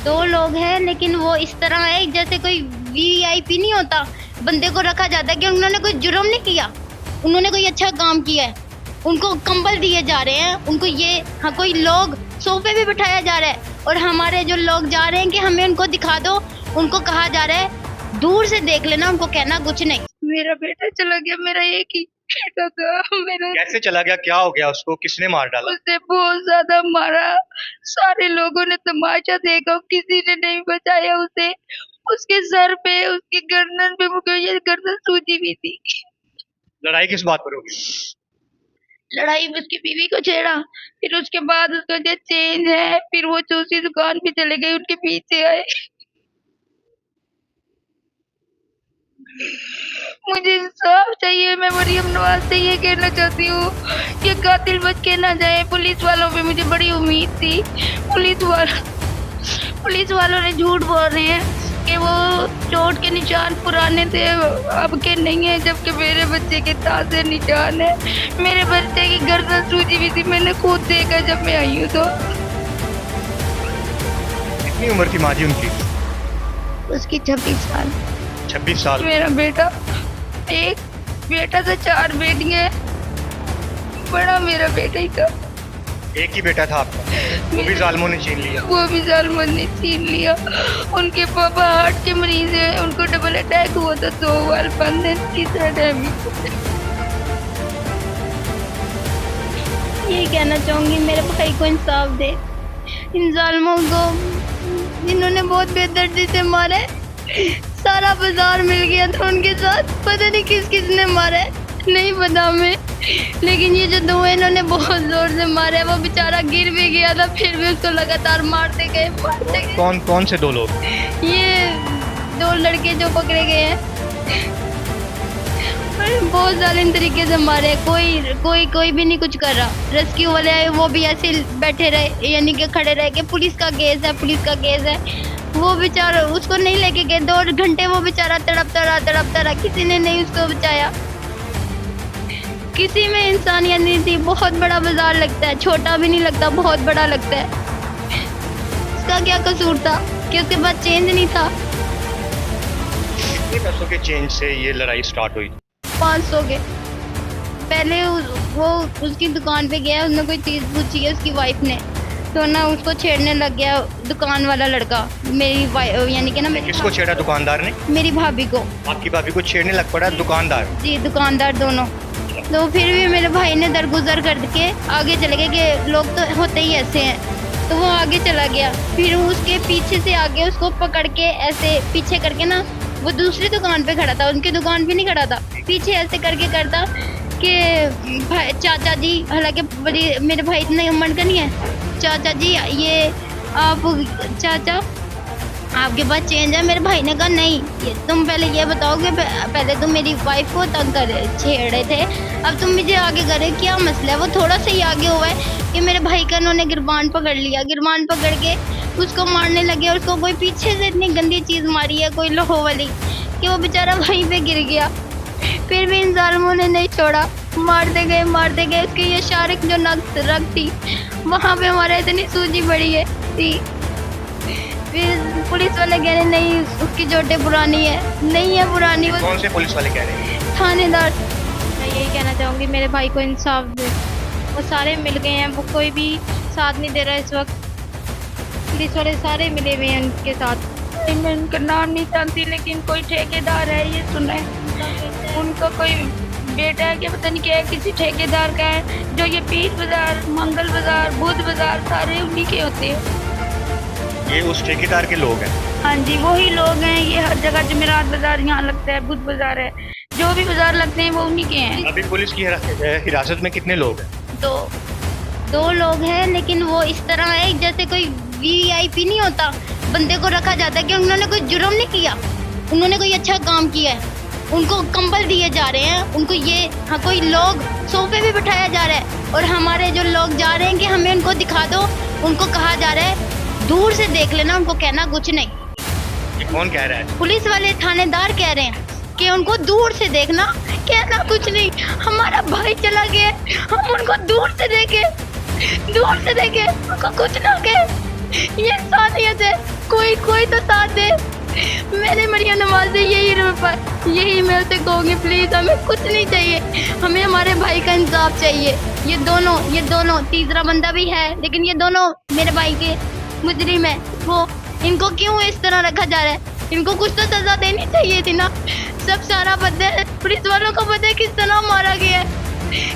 दो लोग हैं, लेकिन वो इस तरह है जैसे कोई वीआईपी नहीं होता, बंदे को रखा जाता है कि उन्होंने कोई जुर्म नहीं किया, उन्होंने कोई अच्छा काम किया है, उनको कंबल दिए जा रहे हैं, उनको ये कोई लोग सोफे पे बिठाया जा रहा है, और हमारे जो लोग जा रहे हैं कि हमें उनको दिखा दो, उनको कहा जा रहा है दूर से देख लेना, उनको कहना कुछ नहीं। मेरा बेटा चला गया, मेरा एक ही बेटा था। मेरा कैसे चला गया, क्या हो गया उसको, किसने मार डाला? उसे बहुत ज्यादा मारा, सारे लोगों ने तमाशा देखा, किसी ने नहीं बचाया उसे। उसके सर पे, उसकी गर्दन पे, मुझे ये गर्दन सूजी हुई थी। लड़ाई किस बात पर होगी? लड़ाई उसकी बीवी को छेड़ा, फिर उसके बाद उसका जो चेंज है, फिर वो दूसरी दुकान पे चले गए, उनके पीछे आए। मुझे इंसाफ चाहिए, मैं मरियम नवाज से ये कहना चाहती हूँ, ये कातिल बच के ना जाए। पुलिस वालों पे मुझे बड़ी उम्मीद थी, पुलिस वालों ने झूठ बोल रहे हैं कि वो चोट के निशान पुराने थे, अब के नहीं है, जबकि मेरे बच्चे के ताजे निशान है। मेरे बच्चे की गर्दन सूजी हुई थी, मैंने खुद देखा जब मैं आई हूँ। तो कितनी उम्र थी माँ जी उनकी? उसकी 26 साल। 26 साल। मेरा बेटा, एक बेटा था, 4 बेटियां, बड़ा मेरा बेटा ही था। एक ही बेटा था आपका, वो भी जालिमों ने छीन लिया? वो भी जालिमों ने छीन लिया। उनके पापा हार्ट के मरीज हैं, उनको डबल अटैक हुआ था, 2 बार बंद है, तीसरा टाइम। ये कहना चाहूंगी मेरे भाई को इंसाफ दे, इन जालिमों को, इन्होंने बहुत बेदर्दी से मारा है, सारा बाजार मिल गया था उनके साथ, पता नहीं किस किसने मारा है, नहीं पता हमें, लेकिन ये जो दो है इन्होंने बहुत जोर से मारा है। वो बेचारा गिर भी गया था, फिर भी उसको लगातार मारते गए। कौन से 2 लोग? ये 2 लड़के जो पकड़े गए हैं, बहुत जालिम तरीके से मारे हैं। कोई भी नहीं कुछ कर रहा। रेस्क्यू वाले आए, वो भी ऐसे बैठे रहे, यानी कि खड़े रहे कि पुलिस का केस है। वो बेचारा, उसको नहीं लेके गए, 2 घंटे वो बेचारा तड़पता रहा, किसी ने नहीं उसको बचाया। किसी में इंसानियत नहीं थी। बहुत बड़ा बाजार लगता है, छोटा भी नहीं लगता, बहुत बड़ा लगता है। उसका क्या कसूर था कि उसके बाद चेंज नहीं था? कितने पैसों के चेंज से ये लड़ाई स्टार्ट हुई? 500 के। पहले वो उसकी दुकान पे गया, उसने कोई चीज़ पूछी है उसकी वाइफ ने, तो ना उसको छेड़ने लग गया दुकान वाला लड़का, मेरी वाइफ, यानी कि ना किसको छेड़ा? दुकानदार ने? मेरी भाभी को। आपकी भाभी को छेड़ने लग पड़ा दुकानदार? जी, दुकानदार दोनों। तो फिर भी मेरे भाई ने दरगुजर करके आगे चले गए कि लोग तो होते ही ऐसे हैं, तो वो आगे चला गया। फिर उसके पीछे से आगे उसको पकड़ के ऐसे पीछे करके ना, वो दूसरी दुकान पे खड़ा था, उनकी दुकान पे नहीं खड़ा था, पीछे ऐसे करके करता कि चाचा जी, हालांकि बड़ी मेरे भाई इतना उम्र का नहीं है, चाचा जी ये आप, चाचा आपके पास चेंज है? मेरे भाई ने कहा नहीं, तुम पहले ये बताओ कि पहले तुम मेरी वाइफ को तंग कर छेड़े थे, अब तुम मुझे आगे करे, क्या मसला है? वो थोड़ा सा ही आगे हुआ है कि मेरे भाई का उन्होंने गिरबान पकड़ लिया, गिरबान पकड़ के उसको मारने लगे, और उसको कोई पीछे से इतनी गंदी चीज़ मारी है, कोई लोहो वाली, कि वो बेचारा वहीं पे गिर गया। फिर भी इन जालिमों ने नहीं छोड़ा, मारते गए। उसकी ये शारिक जो रग थी, वहाँ पे हमारे इतनी सूजी बड़ी है थी। फिर पुलिस वाले कह रहे नहीं, उसकी चोटें पुरानी है, नहीं है पुरानी। कौन से पुलिस वाले कह रहे हैं? थानेदार। मैं यही कहना चाहूँगी मेरे भाई को इंसाफ दे, वो सारे मिल गए हैं, वो कोई भी साथ नहीं दे रहा इस वक्त, पुलिस वाले सारे मिले हुए हैं उनके साथ। मैं उनका नाम नहीं जानती, लेकिन कोई ठेकेदार है, ये सुना है। उनका कोई बेटा है कि पता नहीं क्या है, किसी ठेकेदार का है, जो ये पीर बाजार, मंगल बाजार, बुध बाजार सारे उन्हीं के होते हैं। ये उस ठेकेदार के लोग हैं? हाँ जी, वही लोग हैं। ये हर जगह जमेरात बाजार यहाँ लगता है, बुध बाजार है, जो भी बाजार लगते हैं वो उन्हीं के हैं। अभी पुलिस की हिरासत में कितने लोग हैं? 2 लोग हैं, लेकिन वो इस तरह है जैसे कोई वीआईपी नहीं होता, बंदे को रखा जाता है कि उन्होंने कोई जुर्म नहीं किया, उन्होंने कोई अच्छा काम किया है, उनको कंबल दिए जा रहे हैं, उनको ये कोई लोग सोफे पे बिठाया जा रहा है, और हमारे जो लोग जा रहे हैं कि हमें उनको दिखा दो, उनको कहा जा रहा है दूर से देख लेना, उनको कहना कुछ नहीं। ये कौन कह रहा है? पुलिस वाले थानेदार कह रहे हैं कि उनको दूर से देखना, कहना कुछ नहीं। हमारा भाई चला गया, हम उनको दूर से देखे, उनको कुछ ना कहे, ये इंसानियत है। कोई नहीं, कोई तो साथ दे। मैंने मरियम नवाज से यही मैं उसे कहूँगी, प्लीज हमें कुछ नहीं चाहिए, हमें हमारे भाई का इंसाफ चाहिए। ये दोनों तीसरा बंदा भी है, लेकिन ये दोनों मेरे भाई के मुजरिम है। वो इनको क्यों इस तरह रखा जा रहा है? इनको कुछ तो सजा देनी चाहिए थी ना। सब सारा पता है, पुलिस वालों को पता है किस तरह मारा गया है,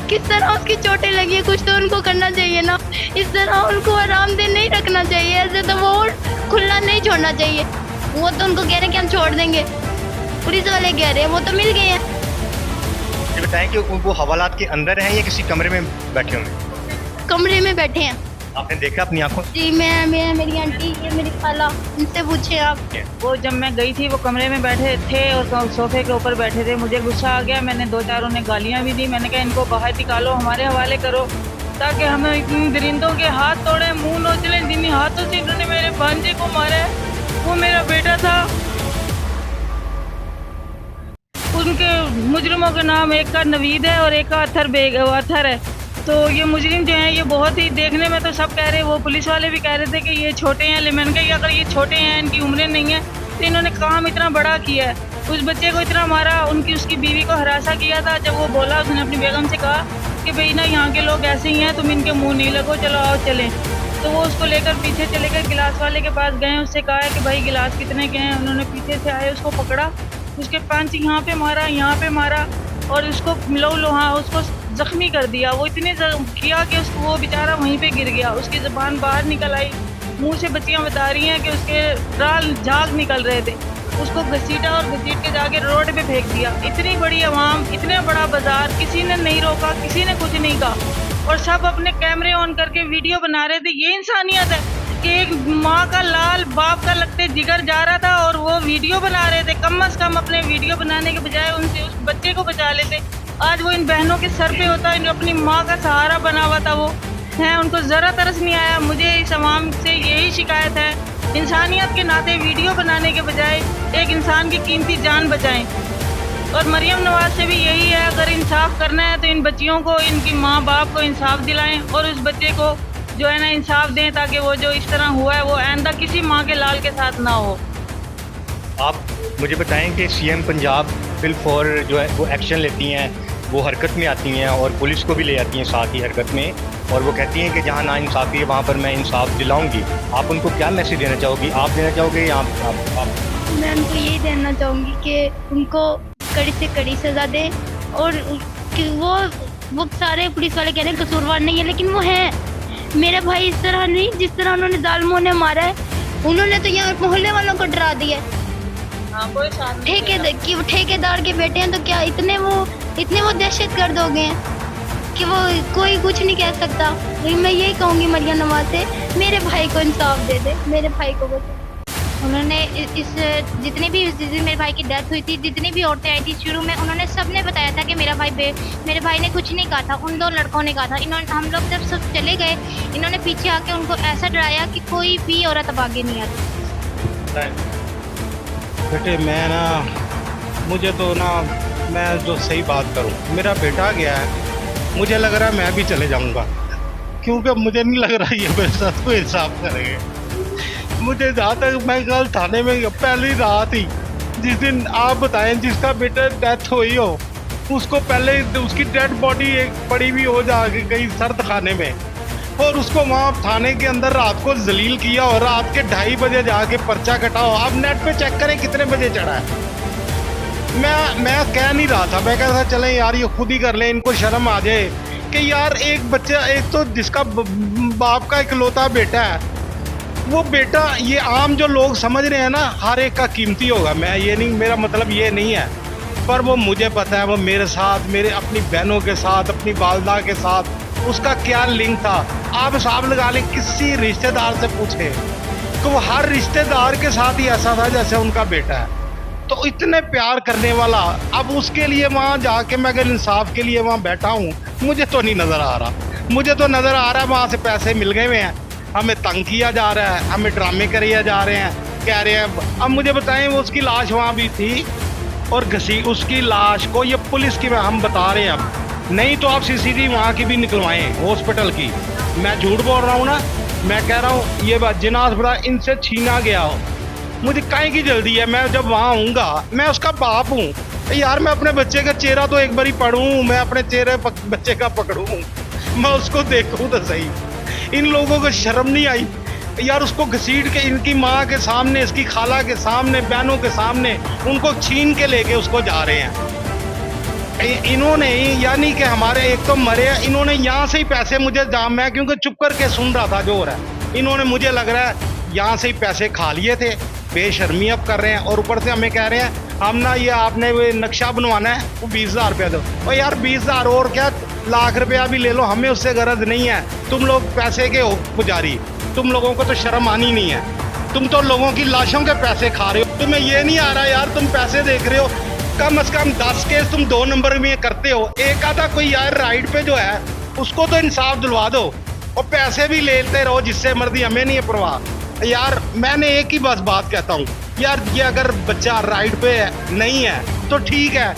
किस तरह उसकी चोटें लगी है। कुछ तो उनको करना चाहिए ना, इस तरह उनको आरामदेह नहीं रखना चाहिए। ऐसे तो वो खुला नहीं छोड़ना चाहिए। वो तो उनको कह रहे हैं कि हम छोड़ देंगे, पुलिस वाले कह रहे हैं वो तो मिल गए हैं। ये बताएं कि वो हवालात के अंदर हैं या किसी कमरे में बैठे हुए हैं? कमरे में बैठे हैं आपने देखा अपनी आंखों? जी। मैं मेरी आंटी, ये मेरी खाला, इनसे पूछे आप। वो जब मैं गई थी वो कमरे में बैठे थे और सोफे के ऊपर बैठे थे। मुझे गुस्सा आ गया, मैंने 2-4 उन्हें गालियाँ भी दी। मैंने कहा इनको बाहर निकालो, हमारे हवाले करो, ताकि हमें इतनी दरिंदों के हाथ तोड़े, मुंह नोचलें। जिन हाथों से इन्होंने मेरे भांजे को मारा है वो मेरा बेटा था। उनके मुजरिमों के नाम एक का नवीद है और एक का अथर है। तो ये मुजरिम जो हैं ये बहुत ही, देखने में तो सब कह रहे, वो पुलिस वाले भी कह रहे थे कि ये छोटे हैं। लेकिन मैंने कहा अगर ये छोटे हैं, इनकी उम्रें नहीं है, तो इन्होंने काम इतना बड़ा किया है। उस बच्चे को इतना मारा, उसकी बीवी को हरासा किया था। जब वो बोला, उसने अपनी बेगम से कहा कि भाई ना यहाँ के लोग ऐसे ही हैं, तुम इनके मुँह नहीं लगो, चलो आओ चलें। तो वो उसको लेकर पीछे चले गए, गिलास वाले के पास गए, उससे कहा है कि भाई गिलास कितने के हैं। उन्होंने पीछे से आए, उसको पकड़ा, उसके पंच यहाँ पे मारा और उसको लोहा उसको जख्मी कर दिया। वो इतने किया कि उसको, वो बेचारा वहीं पे गिर गया। उसकी ज़बान बाहर निकल आई, मुंह से बच्चियाँ बता रही हैं कि उसके राल झाग निकल रहे थे। उसको घसीटा और घसीट के जाके रोड पे फेंक दिया। इतनी बड़ी आवाम, इतना बड़ा बाजार, किसी ने नहीं रोका, किसी ने कुछ नहीं कहा और सब अपने कैमरे ऑन करके वीडियो बना रहे थे। ये इंसानियत है कि एक माँ का लाल बाप का लगते जिगर जा रहा था और वो वीडियो बना रहे थे। कम से कम अपने वीडियो बनाने के बजाय उनसे उस बच्चे को बचा लेते। आज वो इन बहनों के सर पे होता, इन अपनी माँ का सहारा बना हुआ था। वो हैं, उनको ज़रा तरस नहीं आया। मुझे इस आवाम से यही शिकायत है, इंसानियत के नाते वीडियो बनाने के बजाय एक इंसान की कीमती जान बचाएं। और मरियम नवाज से भी यही है, अगर इंसाफ करना है तो इन बच्चियों को, इनकी माँ बाप को इंसाफ दिलाएं और उस बच्चे को जो है ना इंसाफ दें, ताकि वो जो इस तरह हुआ है वो आइंदा किसी माँ के लाल के साथ ना हो। आप मुझे बताएं कि सीएम पंजाब बिल फॉर जो है वो एक्शन लेती हैं, वो हरकत में आती हैं और पुलिस को भी ले आती हैं साथ ही हरकत में, और वो कहती हैं कि जहाँ ना इंसाफ़ी है वहाँ पर मैं इंसाफ दिलाऊंगी। आप उनको क्या मैसेज देना चाहोगी? आप देना चाहोगे या आप? मैं उनको यही देना चाहूँगी कि उनको कड़ी से कड़ी सज़ा दें और कि वो सारे पुलिस वाले कह रहे हैं कसूरवार नहीं है, लेकिन वो हैं। मेरा भाई इस तरह नहीं, जिस तरह उन्होंने जालिमों ने मारा है, उन्होंने तो यहाँ मोहल्ले वालों को डरा दिया। ठेकेदार के बेटे हैं तो क्या इतने वो दहशत गर्द हो गए हैं कि वो कोई कुछ नहीं कह सकता। लेकिन मैं यही कहूँगी मरियम नवाज से, मेरे भाई को इंसाफ दे दे, मेरे भाई को बचा। उन्होंने इस जितने भी, जिस दिन मेरे भाई की डेथ हुई थी, जितनी भी औरतें आई थी शुरू में, उन्होंने सब ने बताया था कि मेरे भाई ने कुछ नहीं कहा था, उन 2 लड़कों ने कहा था। हम लोग जब सब चले गए, इन्होंने पीछे आके उनको ऐसा डराया कि कोई भी औरत अब आगे नहीं आती। बेटे मुझे तो मैं जो सही बात करूं, मेरा बेटा गया है, मुझे लग रहा है मैं भी चले जाऊंगा, क्योंकि मुझे नहीं लग रहा ये मेरे साथ कोई इंसाफ करेंगे। मुझे जहाँ तक, मैं कल थाने में पहली रात ही, जिस दिन आप बताएं जिसका बेटा डेथ हुई हो, उसको पहले उसकी डेड बॉडी एक पड़ी हुई हो जाके कहीं सर्द खाने में, और उसको वहाँ थाने के अंदर रात को जलील किया और रात के 2:30 बजे जाके पर्चा कटाओ। आप नेट पे चेक करें कितने बजे चढ़ा है। मैं कह नहीं रहा था, मैं कह रहा था चलें यार ये खुद ही कर लें, इनको शर्म आ जाए कि यार एक बच्चा, एक तो जिसका बाप का इकलौता बेटा है, वो बेटा, ये आम जो लोग समझ रहे हैं ना हर एक का कीमती होगा, मैं ये नहीं, मेरा मतलब ये नहीं है, पर वो मुझे पता है वो मेरे साथ, मेरे अपनी बहनों के साथ, अपनी वालदा के साथ उसका क्या लिंक था। आप हिसाब लगा लें, किसी रिश्तेदार से पूछे तो वो हर रिश्तेदार के साथ ही ऐसा था जैसे उनका बेटा है। तो इतने प्यार करने वाला, अब उसके लिए वहाँ जाके मैं अगर इंसाफ के लिए वहाँ बैठा हूँ, मुझे तो नहीं नज़र आ रहा। मुझे तो नज़र आ रहा है वहाँ से पैसे मिल गए हुए हैं, हमें तंग किया जा रहा है, हमें ड्रामे किए जा रहे हैं, कह रहे हैं। अब मुझे बताएं, वो उसकी लाश वहाँ भी थी और उसकी लाश को ये पुलिस की हम बता रहे हैं, अब नहीं तो आप CCTV वहाँ की भी निकलवाएं, हॉस्पिटल की। मैं झूठ बोल रहा हूँ ना, मैं कह रहा हूँ ये बात जिन्ना अस्पताल इनसे छीना गया हो, मुझे काहे की जल्दी है, मैं जब वहाँ आऊँगा मैं उसका बाप हूँ यार। मैं अपने बच्चे का चेहरा तो एक बारी पढ़ूँ, मैं अपने बच्चे का पकड़ूँ, मैं उसको देखूँ तो सही। इन लोगों को शर्म नहीं आई यार, उसको घसीट के इनकी माँ के सामने, इसकी खाला के सामने, बहनों के सामने उनको छीन के लेके उसको जा रहे हैं। इन्होंने यानी कि हमारे एक तो मरे, इन्होंने यहाँ से ही पैसे मुझे मैं क्योंकि चुप करके सुन रहा था जो हो रहा है, इन्होंने मुझे लग रहा है यहाँ से ही पैसे खा लिए थे, बेशर्मी अब कर रहे हैं। और ऊपर से हमें कह रहे हैं हम ना ये आपने वो नक्शा बनवाना है वो 20,000 रुपया दो। और यार 20,000 और क्या, लाख रुपया भी ले लो, हमें उससे गरज नहीं है। तुम लोग पैसे के हो पुजारी, तुम लोगों को तो शर्म आनी नहीं है। तुम तो लोगों की लाशों के पैसे खा रहे हो, तुम्हें ये नहीं आ रहा यार, तुम पैसे देख रहे हो। कम से कम 10 केस तुम 2 नंबर में करते हो, एक आधा कोई यार राइड पे जो है उसको तो इंसाफ दिलवा दो, और पैसे भी लेते रहो जिससे मर्जी, हमें नहीं है परवाह यार। मैंने एक ही बस बात कहता हूँ यार, ये अगर बच्चा राइड पे नहीं है तो ठीक है,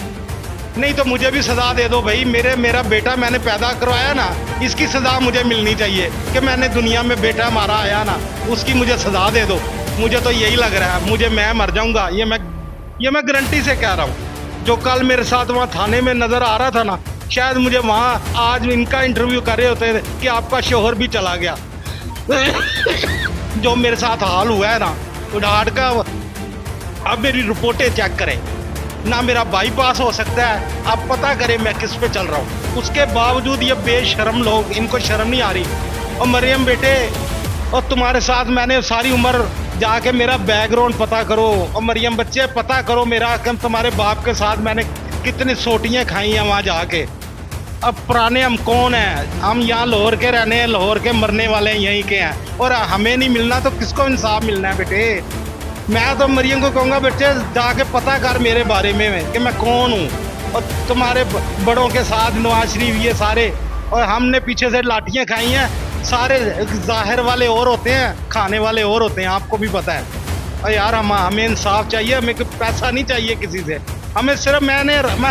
नहीं तो मुझे भी सजा दे दो भाई। मेरा बेटा मैंने पैदा करवाया ना, इसकी सजा मुझे मिलनी चाहिए कि मैंने दुनिया में बेटा हमारा आया ना, उसकी मुझे सजा दे दो। मुझे तो यही लग रहा है, मैं मर जाऊंगा, ये मैं गारंटी से कह रहा हूँ। जो कल मेरे साथ वहाँ थाने में नजर आ रहा था ना, शायद मुझे वहाँ आज इनका इंटरव्यू कर रहे होते कि आपका शोहर भी चला गया। जो मेरे साथ हाल हुआ है ना, तो डांट का अब मेरी रिपोर्टें चेक करें ना, मेरा बाईपास हो सकता है, अब पता करें मैं किस पे चल रहा हूँ। उसके बावजूद ये बेशर्म लोग, इनको शर्म नहीं आ रही। और मरियम बेटे, और तुम्हारे साथ मैंने सारी उम्र जाके मेरा बैकग्राउंड पता करो, और मरियम बच्चे पता करो मेरा, कि तुम्हारे बाप के साथ मैंने कितनी सोटियाँ खाई हैं वहाँ जाके। अब पुराने हम कौन हैं, हम यहाँ लाहौर के रहने हैं, लाहौर के मरने वाले यहीं के हैं, और हमें नहीं मिलना तो किसको इंसाफ मिलना है बेटे। मैं तो मरियम को कहूँगा बेटे जाके पता कर मेरे बारे में कि मैं कौन हूँ। और तुम्हारे बड़ों के साथ नवाज शरीफ ये सारे, और हमने पीछे से लाठियाँ खाई हैं सारे। जाहिर वाले और होते हैं, खाने वाले और होते हैं, आपको भी पता है। और यार हमें इंसाफ चाहिए, हमें पैसा नहीं चाहिए किसी से, हमें सिर्फ मैं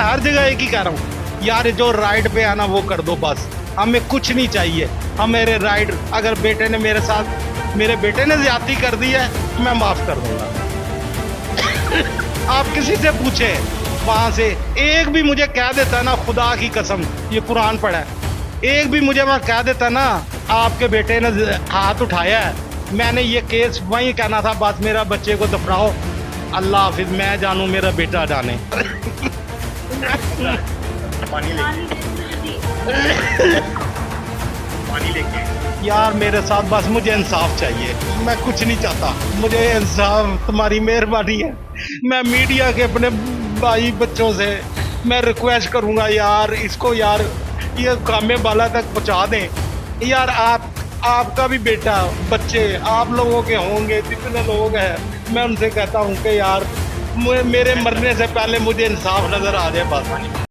हर जगह एक ही कह रहा हूँ यार, जो राइड पे आना वो कर दो बस, हमें कुछ नहीं चाहिए। हम मेरे राइड, अगर बेटे ने मेरे बेटे ने ज्यादती कर दी है, मैं माफ कर दूंगा। आप किसी से पूछे वहां से, एक भी मुझे कह देता ना, खुदा की कसम ये कुरान पढ़ा है, एक भी मुझे वहां कह देता ना आपके बेटे ने हाथ उठाया है, मैंने ये केस वहीं कहना था, बस मेरा बच्चे को दफनाओ, अल्लाह हाफिज, मैं जानू मेरा बेटा जाने। पानी लेके यार मेरे साथ बस मुझे इंसाफ चाहिए, मैं कुछ नहीं चाहता, मुझे इंसाफ, तुम्हारी मेहरबानी है। मैं मीडिया के अपने भाई बच्चों से मैं रिक्वेस्ट करूंगा यार, इसको यार ये कामे बाला तक पहुंचा दें यार। आपका भी बेटा, बच्चे आप लोगों के होंगे, जितने लोग हैं, मैं उनसे कहता हूं कि यार मेरे मरने से पहले मुझे इंसाफ नजर आ जाए बस।